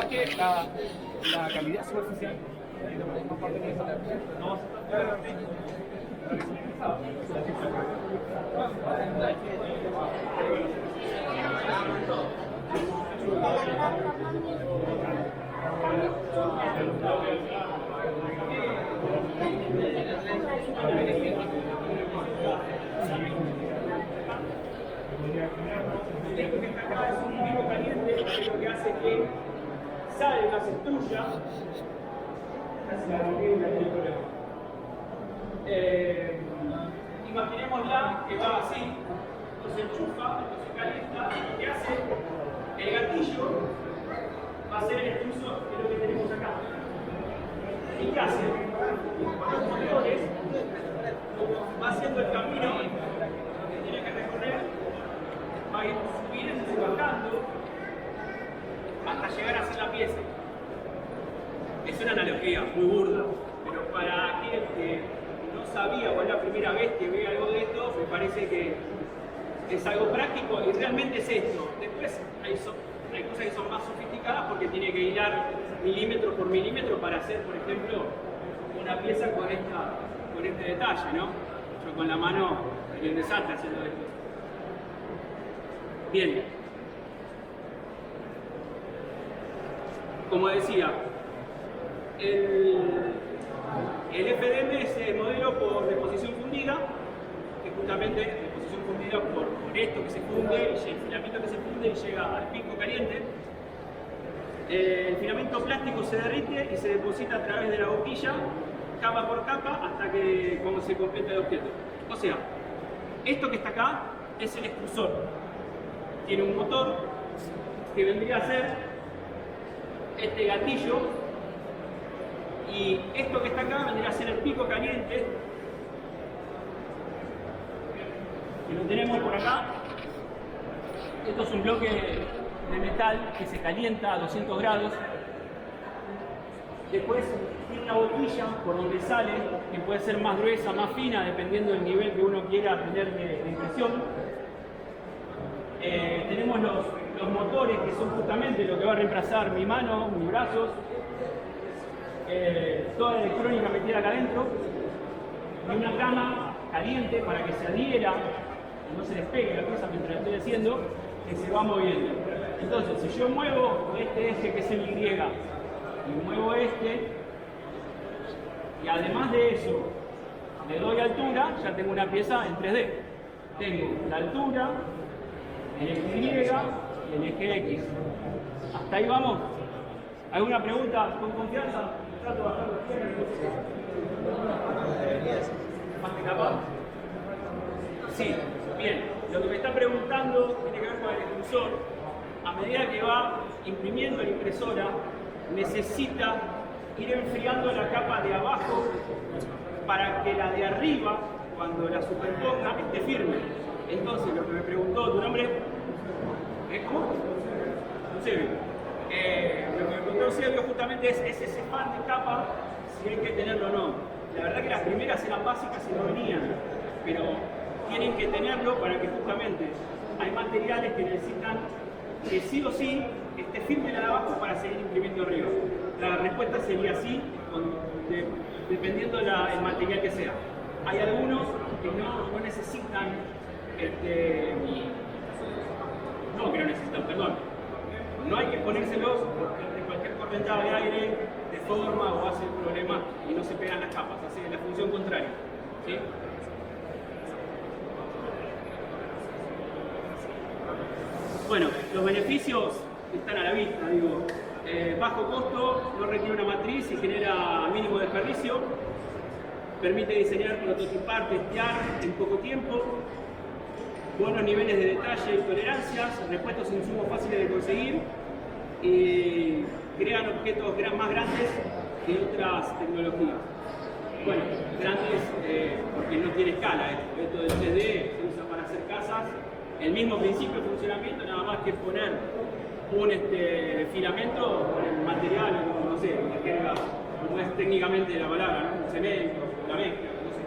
que la calidad superficial no. Esto que está acá es un pico caliente, que es lo que hace que salga, se extruya. Imaginémosla que va así, entonces enchufa, entonces calienta, y lo que hace el gatillo va a ser el extrusor, que es lo que tenemos acá. ¿Y qué hace? Con los motores va haciendo el camino que tiene que recorrer, va a ir subiendo y bajando hasta llegar a hacer la pieza. Es una analogía muy burda, pero para aquel que no sabía o es la primera vez que ve algo de esto, me parece que es algo práctico y realmente es esto. Después hay cosas que son más sofisticadas porque tiene que hilar milímetro por milímetro para hacer, por ejemplo, una pieza con este detalle, ¿no? Yo con la mano sería un desastre haciendo esto. Bien. Como decía, el FDM es el modelo por deposición fundida, que justamente deposición fundida por esto que se funde, y el filamento que se funde y llega al pico caliente. El filamento plástico se derrite y se deposita a través de la boquilla, capa por capa, hasta que como se completa el objeto. O sea, esto que está acá es el extrusor. Tiene un motor que vendría a ser este gatillo, y esto que está acá vendría a ser el pico caliente, que lo tenemos por acá. Esto es un bloque de metal que se calienta a 200 grados. Después tiene una boquilla por donde sale, que puede ser más gruesa, más fina, dependiendo del nivel que uno quiera tener de impresión. Tenemos los motores, que son justamente lo que va a reemplazar mi mano, mis brazos, toda la electrónica metida acá adentro, y una cama caliente para que se adhiera y no se despegue la pieza mientras la estoy haciendo, que se va moviendo. Entonces, si yo muevo este eje que es el Y, y muevo este, y además de eso le doy altura, ya tengo una pieza en 3D. Tengo la altura, el eje Y y el eje X. ¿Hasta ahí vamos? ¿Alguna pregunta con confianza? Trato de bajar los pies. ¿Más que capaz? Sí, bien. Lo que me está preguntando tiene que ver con el extrusor. A medida que va imprimiendo la impresora, necesita ir enfriando la capa de abajo para que la de arriba, cuando la superponga, esté firme. Entonces, lo que me preguntó, ¿tu nombre? ¿Cómo? Eusebio. Lo que me preguntó Eusebio justamente es ese pan de capa, si hay que tenerlo o no. La verdad que las primeras eran básicas y no venían, pero tienen que tenerlo para que justamente hay materiales que necesitan que sí o sí esté firme la de abajo para seguir imprimiendo arriba. La respuesta sería sí, dependiendo el material que sea. Hay algunos que no necesitan, perdón. No hay que ponérselos porque cualquier correntada de aire deforma o hace el problema y no se pegan las capas, hace la función contraria. ¿Sí? Bueno, los beneficios están a la vista, digo. Bajo costo, no requiere una matriz y genera mínimo desperdicio. Permite diseñar, prototipar, testear en poco tiempo. Buenos niveles de detalle y tolerancias, repuestos e insumos fáciles de conseguir. Y crean objetos más grandes que otras tecnologías. Bueno, grandes porque no tiene escala. Esto del 3D se usa para hacer casas. El mismo principio de funcionamiento, nada más que poner un filamento con el material, no sé, como es técnicamente la palabra, ¿no? Un cemento, la mezcla, no sé.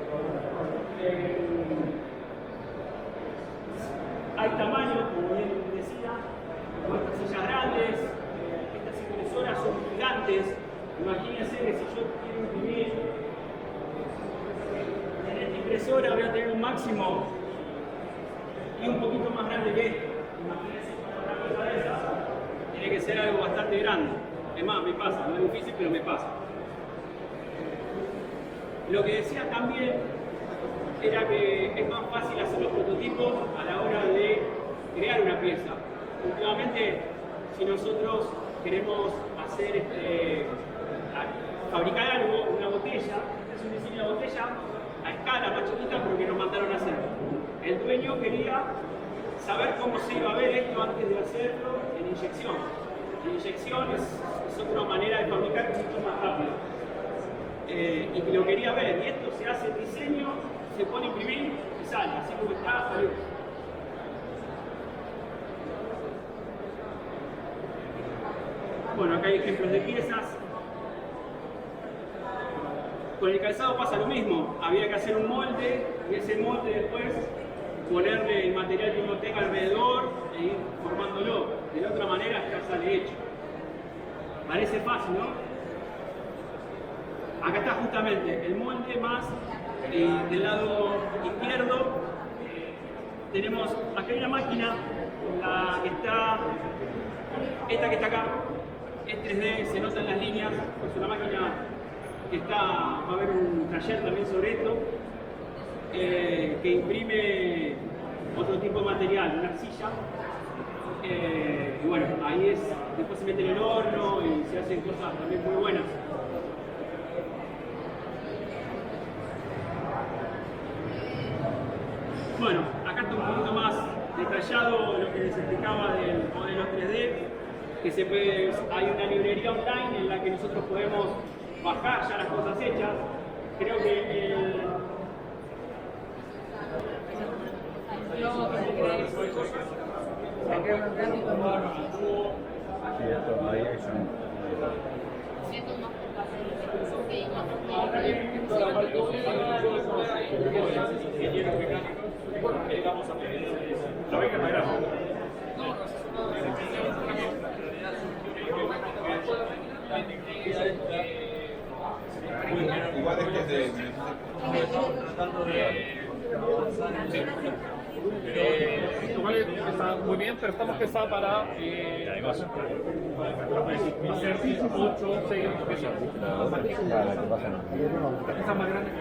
Hay tamaños, como bien decía, con estas sillas grandes, estas impresoras Imagínense que si yo quiero imprimir en esta impresora voy a tener un máximo y un poquito más grande que esto. Imagínense una cosa de esa, tiene que ser algo bastante grande. Es más, me pasa, no es difícil, pero me pasa. Lo que decía también era que es más fácil hacer los prototipos a la hora de crear una pieza. Últimamente, si nosotros queremos hacer fabricar algo, una botella, es un diseño de botella a escala más chiquita, pero que nos mandaron a hacer. El dueño quería saber cómo se iba a ver esto antes de hacerlo en inyección. La inyección es otra manera de fabricar mucho más rápido. Y que lo quería ver, y esto se hace el diseño, se pone a imprimir y sale, así como está, salió. Bueno, acá hay ejemplos de piezas. Con el calzado pasa lo mismo, había que hacer un molde y ese molde después ponerle el material que uno tenga alrededor e ir formándolo. De la otra manera ya sale hecho. Parece fácil, ¿no? Acá está justamente el molde más del lado izquierdo. Tenemos acá hay una máquina, la que está, esta que está acá, es 3D, se notan las líneas, es una máquina que está, va a haber un taller también sobre esto, que imprime otro tipo de material, una arcilla. Y bueno, ahí es, después se mete en el horno y se hacen cosas también muy buenas. Bueno, acá está un poquito más detallado lo que les explicaba del modelo 3D, que se puede, hay una librería online en la que nosotros podemos bajar ya las cosas hechas. Creo que igual es que tratando de igual está muy bien, pero estamos pensados para hacer 8, 6 piezas. Las piezas más grandes que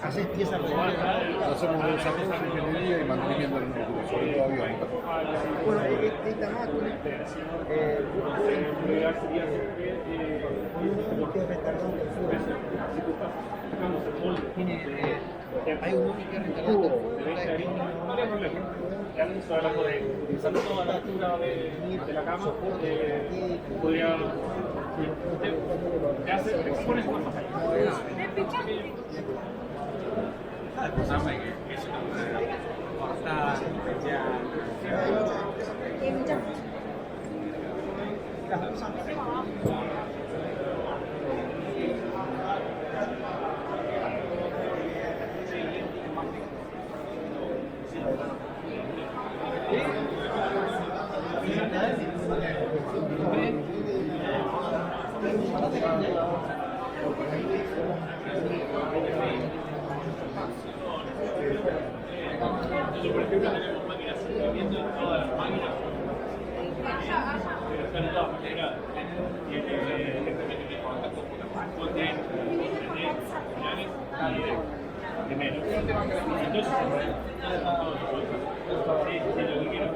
haces piezas reales. Hacemos un desarrollo de ingeniería y mantenimiento del futuro, sobre todo aviones. Bueno, esta máquina hay un único retardante estoy hablando de utilizando toda la altura de la cama, podría te expones más fácil. Por ejemplo, tenemos máquinas de movimiento en todas las máquinas. Pero de todas maneras, de menos. Entonces, sí, lo que quiero.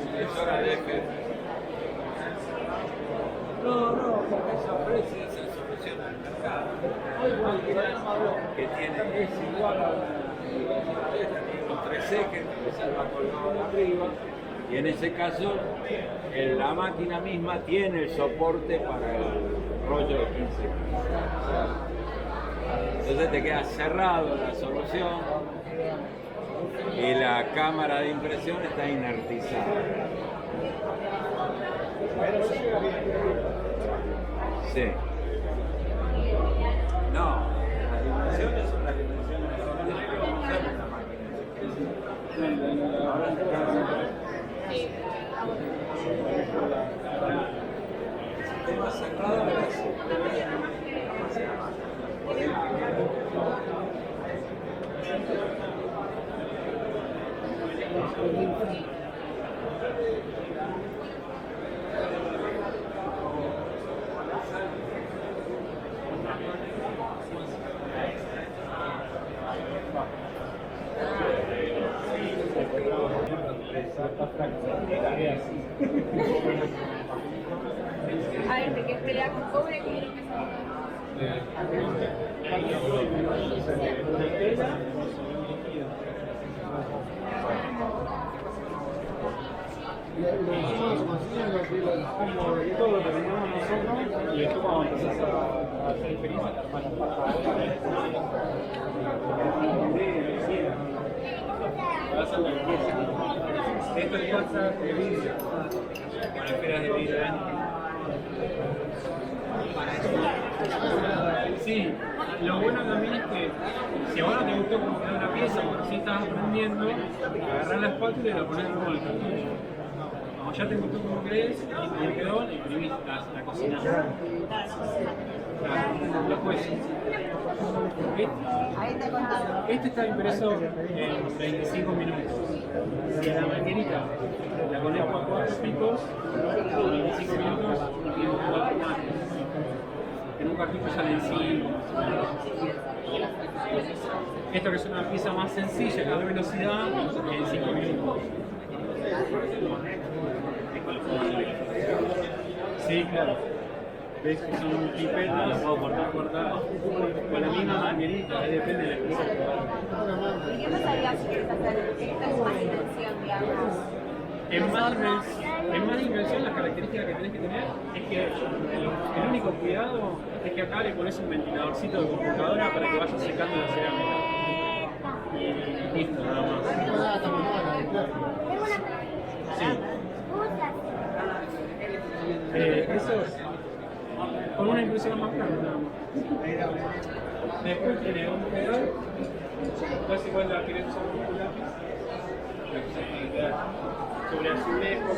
impresora de DF. No, porque eso ofrece esa solución al mercado. Que tiene, es igual a los 3 ejes que se va colgado de arriba. Y en ese caso, la máquina misma tiene el soporte para el rollo de 15. Entonces te queda cerrado la solución y la cámara de impresión está inertizada. Sí. No, las dimensiones son las dimensiones que tiene que conocer la máquina. El sistema cerrado es A ver, ¿de qué pelea con cobre? ¿Qué quiero que todo lo terminamos nosotros y después cuando empezás a hacer experimentos vas a la limpieza. Esto es bolsa de vidrio, con esferas de vidrio dentro. Sí, lo bueno también es que si a vos no te gustó cómo quedó la pieza, porque si estás aprendiendo, agarrás la espátula y la ponés en el cartucho. Como ya te gustó cómo querés, y quedó, le imprimís la cocina. Después, este está impreso en 25 minutos. Si la maquinita la conecto a 4 picos, en 25 minutos tengo 4 manos. En un cartucho salen 5. Esto que es una pieza más sencilla, que da velocidad, en 5 minutos. Sí, claro. Ves que son pipetas, las puedo cortar con la misma manguerita, depende de la pieza que haga. ¿Y qué pasaría si quieres hacer esta es más dimensión, digamos? En más dimensión, las características que tenés que tener es que el único cuidado es que acá le pones un ventiladorcito de computadora para que vaya secando la cerámica. Y listo, nada más. Sí. Eso es con una impresora más grande nada más. Después tiene un pedal, después igual la querés usar con un lápiz, la que se puede quedar sobre azulejos.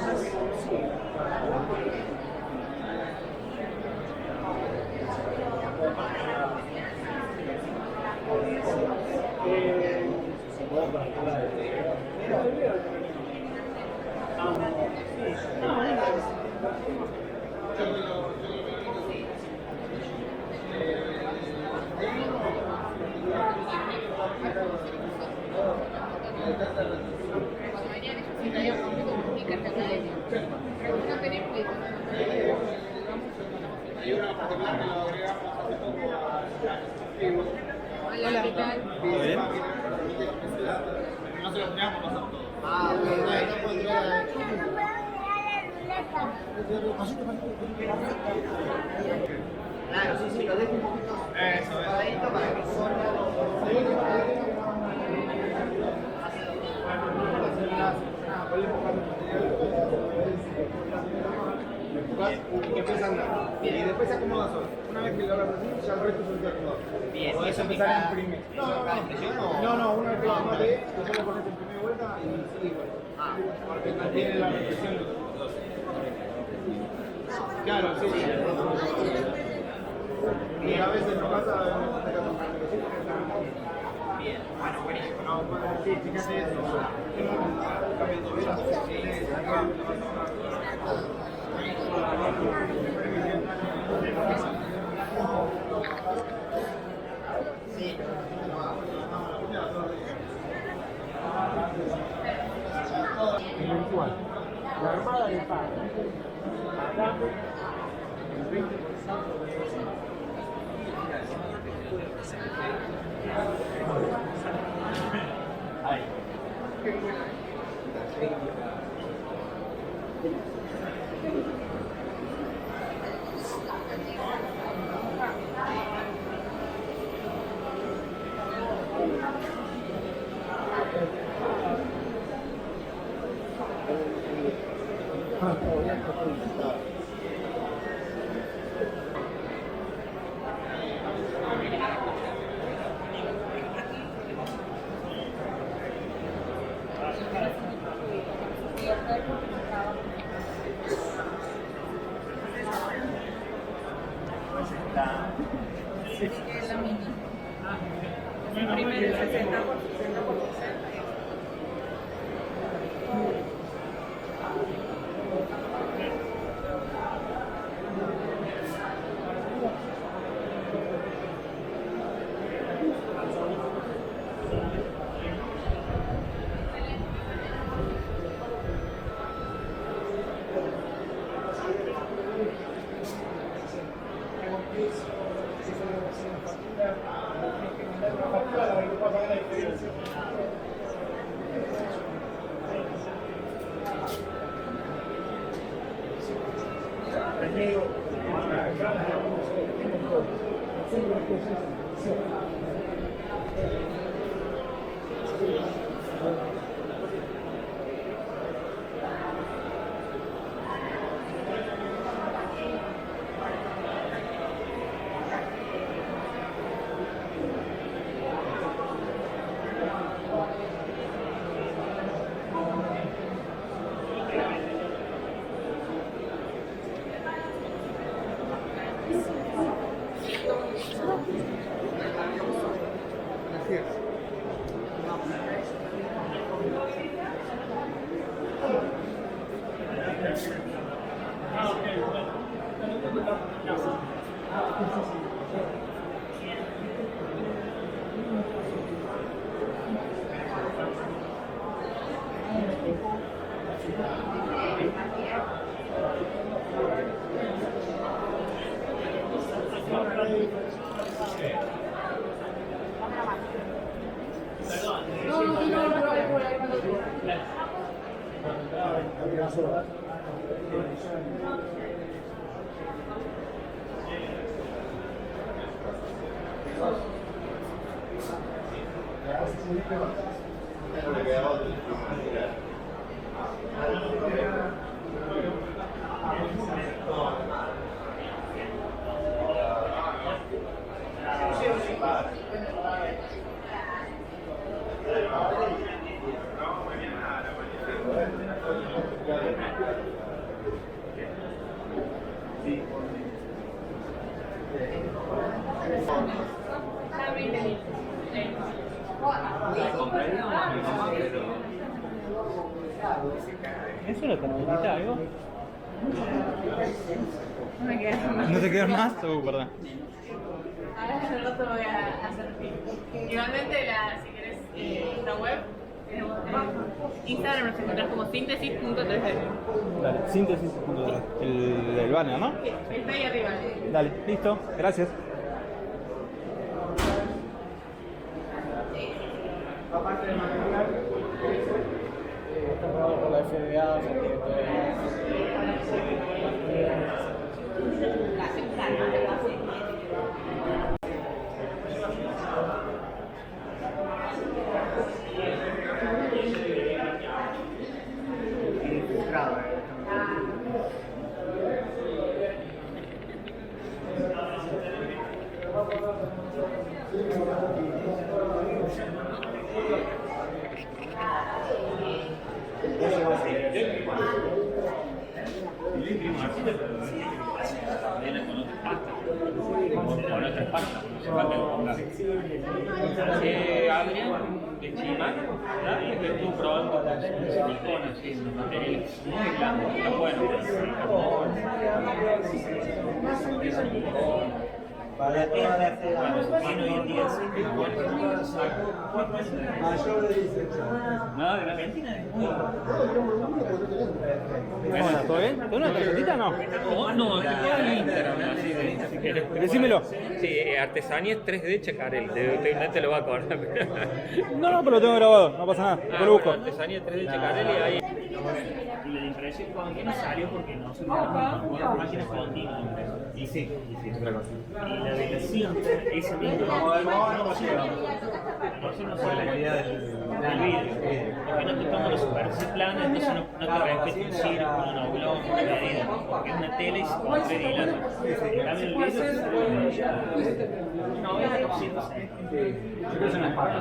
Hola, ¿qué tal? ¿Todo bien? No se lo creamos nosotros. Claro, sí, sí, lo dejo un poquito pasadito para que y que empieza a andar. Y después se acomoda solo. Una vez que lo hagas así, ya el resto se acomoda. bien. Podés empezar a imprimir. No, una vez que lo mate, después lo pones en primera vuelta y sigue igual. Porque mantiene la represión. Claro, sí. Y a veces no pasa, Bien, bueno, buenísimo. no, sí, fíjate eso. Cambiando velas, Sí. virtual. La Armada le paga a Dame el 20%. Ahí. Es la mini. Imprime el 60%. ¿Eso lo tenés que algo? No me queda más. ¿No te quedas más? Perdón. Ahora en el rato voy a hacer fin. Igualmente, si querés, la web, tenemos Instagram, nos encontrás como síntesis.3D. Dale, síntesis. El banner, ¿no? Está ahí arriba. Dale, listo. Gracias. Aparte del material, está aprobado por la FDA, o sea, tiene todo Adrián de Chimán, ¿verdad? Que estuvo probando con silicona, así, en materiales muy blandos, está bueno. Para todas las edades. Tiene hoy en día Mayor de 18 años. No, de la Argentina es muy. ¿Cómo andas? ¿Todo bien? ¿Tenés una tarjetita o no? No, te queda el Instagram, así de si quieres. Decímelo. Sí, Artesanías 3D Chacarel, no te lo va a cobrar. No, pero lo tengo grabado, no pasa nada. Después lo busco. Artesanía 3D Chacarel y ahí. Y la impresión continua salió porque no se las máquinas continuas de impresión. Y sí, es otra cosa. Y la datación, ese mismo. No solo la calidad del vídeo, porque no te toma los superficies planos, entonces no te respeta un círculo, una oblonga, una medida, porque es una tela y se puede dilata. En cambio, el vídeo es 90%. Es una espada.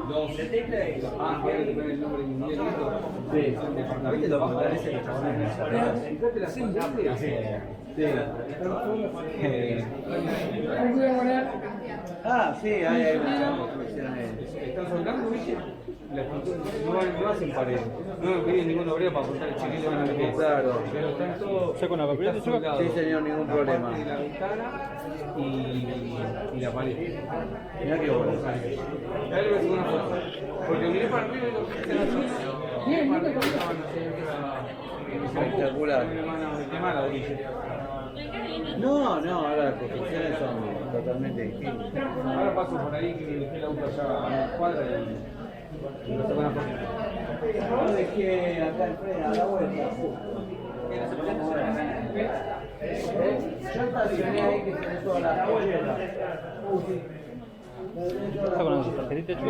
Dos. La tecla es. Ah, que hay que poner el nombre en inglés. Sí. ¿Viste los pantalones de los chabones? Sí. Ah, sí, hay muchas construcciones. Están soldando, ¿viste? No hacen pared. No piden ningún obrero para apuntar el chiquillo en la que. Claro. Pero están todos. ¿Saco una papeleta, está chico? soldado. Sí, señor, ningún La problema. parte de la ventana y la pared. Mirá qué bueno. Dale una segunda foto. Porque miré para arriba y lo que están así. Miré para arriba Espectacular. Tema la orilla. No, ahora las construcciones son totalmente distintas. Ahora paso por ahí que dejé el auto allá a una cuadra y no se van a poner. No dejé acá el freno a la vuelta. Yo estacioné ahí que tiene todas las polleras. ¿Está con la tarjetita, chico?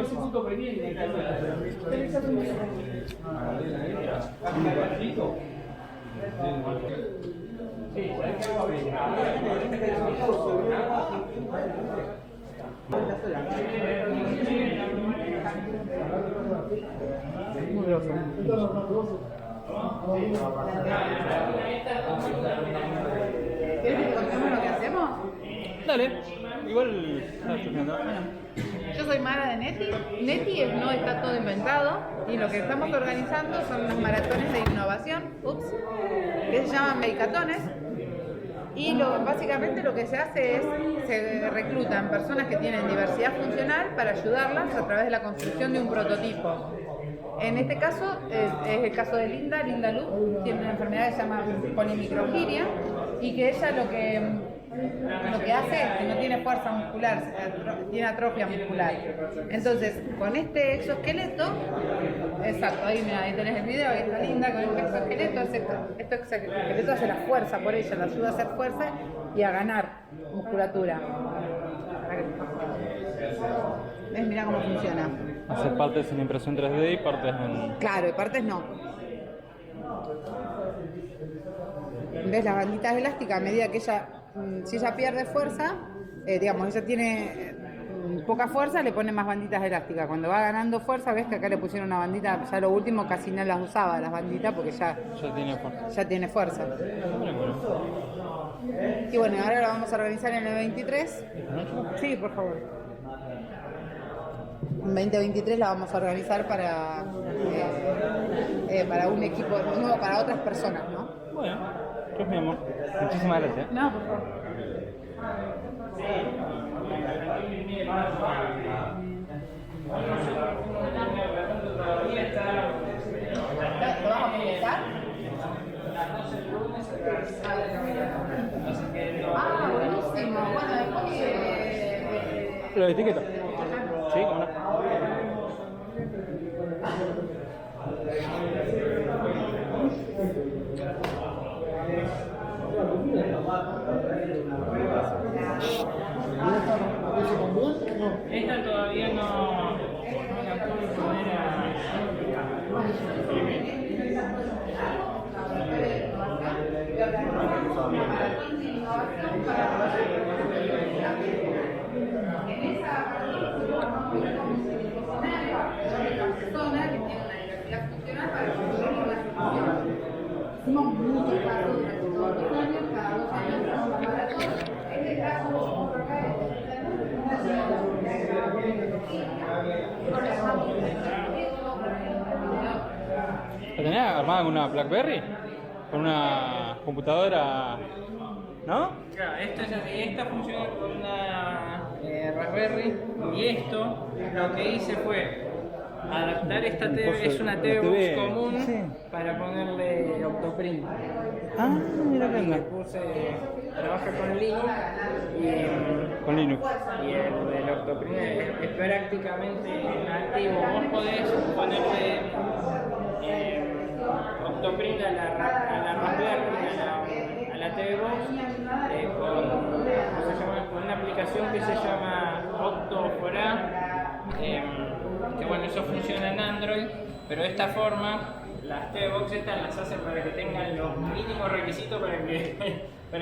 ¿Querés que contemos lo que hacemos? Dale. Igual estaba chusmeando. Yo soy Mara de Neti. Neti no está todo inventado y lo que estamos organizando son los maratones de innovación, que se llaman Meicatones. Y básicamente lo que se hace es, se reclutan personas que tienen diversidad funcional para ayudarlas a través de la construcción de un prototipo. En este caso es el caso de Linda Luz, tiene una enfermedad que se llama polimicrogiria y que ella lo que hace es que no tiene fuerza muscular, tiene atrofia muscular. Entonces, con este exoesqueleto, exacto, ahí tenés el video, ahí está Linda con este exoesqueleto, este exoesqueleto hace la fuerza por ella, la ayuda a hacer fuerza y a ganar musculatura. ¿Ves? Mirá cómo funciona. Hacer partes en impresión 3D y partes en... Claro, y partes no. ¿Ves? Las banditas elásticas, a medida que ella, si ella pierde fuerza, digamos, ella tiene poca fuerza, le ponen más banditas elásticas. Cuando va ganando fuerza, ves que acá le pusieron una bandita, ya lo último casi no las usaba, las banditas, porque ya tiene fuerza. Y bueno, ahora la vamos a organizar en el 23. Sí, por favor. En 2023 la vamos a organizar para un equipo nuevo, para otras personas, ¿no? Bueno, pues mi amor. Muchísimas gracias. No, por favor. ¿Lo vas a publicar? Ah, buenísimo. Bueno, después ¿Lo etiqueta? Sí, ¿cómo no? Esta todavía no la puedo poner a... Hicimos muchos casos durante todos los años, cada 2 años hacemos una maratón. Este caso, como por acá, ¿La tenés armada con una BlackBerry? ¿Con una computadora ¿no? Claro, esto es así, esta funciona con una Raspberry y esto lo que hice fue adaptar esta TV, es una TV Box común sí. para ponerle Octoprint. Ah, mira qué Y le onda. puse, trabaja con Linux Con Linux. y el Octoprint es prácticamente nativo. Vos podés ponerle Octoprint a la Raspberry, a la TV Box con una aplicación que se llama Octo4A, que bueno, eso funciona en Android, pero de esta forma las TV Box estas las hacen para que tengan los mínimos requisitos para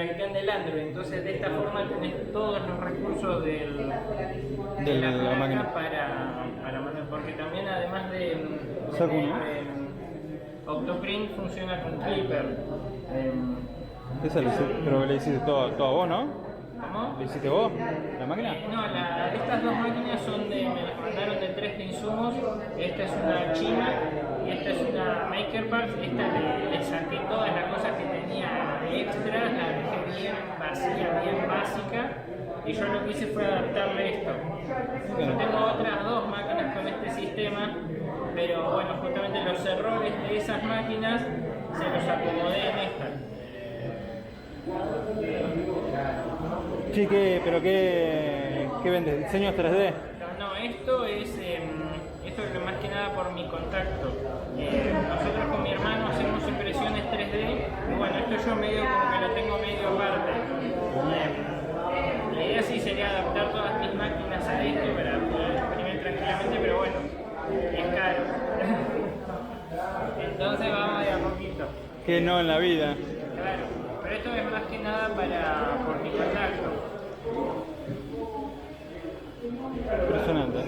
que te ande el Android. Entonces de esta forma tenés todos los recursos de la máquina para mandar, porque también además de Octoprint funciona con Clipper. Esa lo hiciste, pero le hiciste todo a vos, ¿no? ¿Cómo? ¿Lo hiciste vos? ¿La máquina? No, estas dos máquinas me las mandaron de 3 de insumos. Esta es una china y esta es una Maker Parts. Esta le saqué todas las cosas que tenía extras, la dejé bien vacía, bien básica. Y yo lo que hice fue adaptarle esto. Yo tengo otras dos máquinas con este sistema, pero bueno, justamente los errores de esas máquinas se los acomodé en esta. Sí, pero ¿qué vendes? ¿Diseños 3D? No, esto es más que nada por mi contacto. Nosotros con mi hermano hacemos impresiones 3D y bueno, esto yo medio como que lo tengo medio aparte. La idea sí sería adaptar todas mis máquinas a esto para poder experimentar tranquilamente, pero bueno, es caro. Entonces vamos de a poquito. Que no en la vida. Claro, pero esto es más que nada por mi contacto. Impresionante.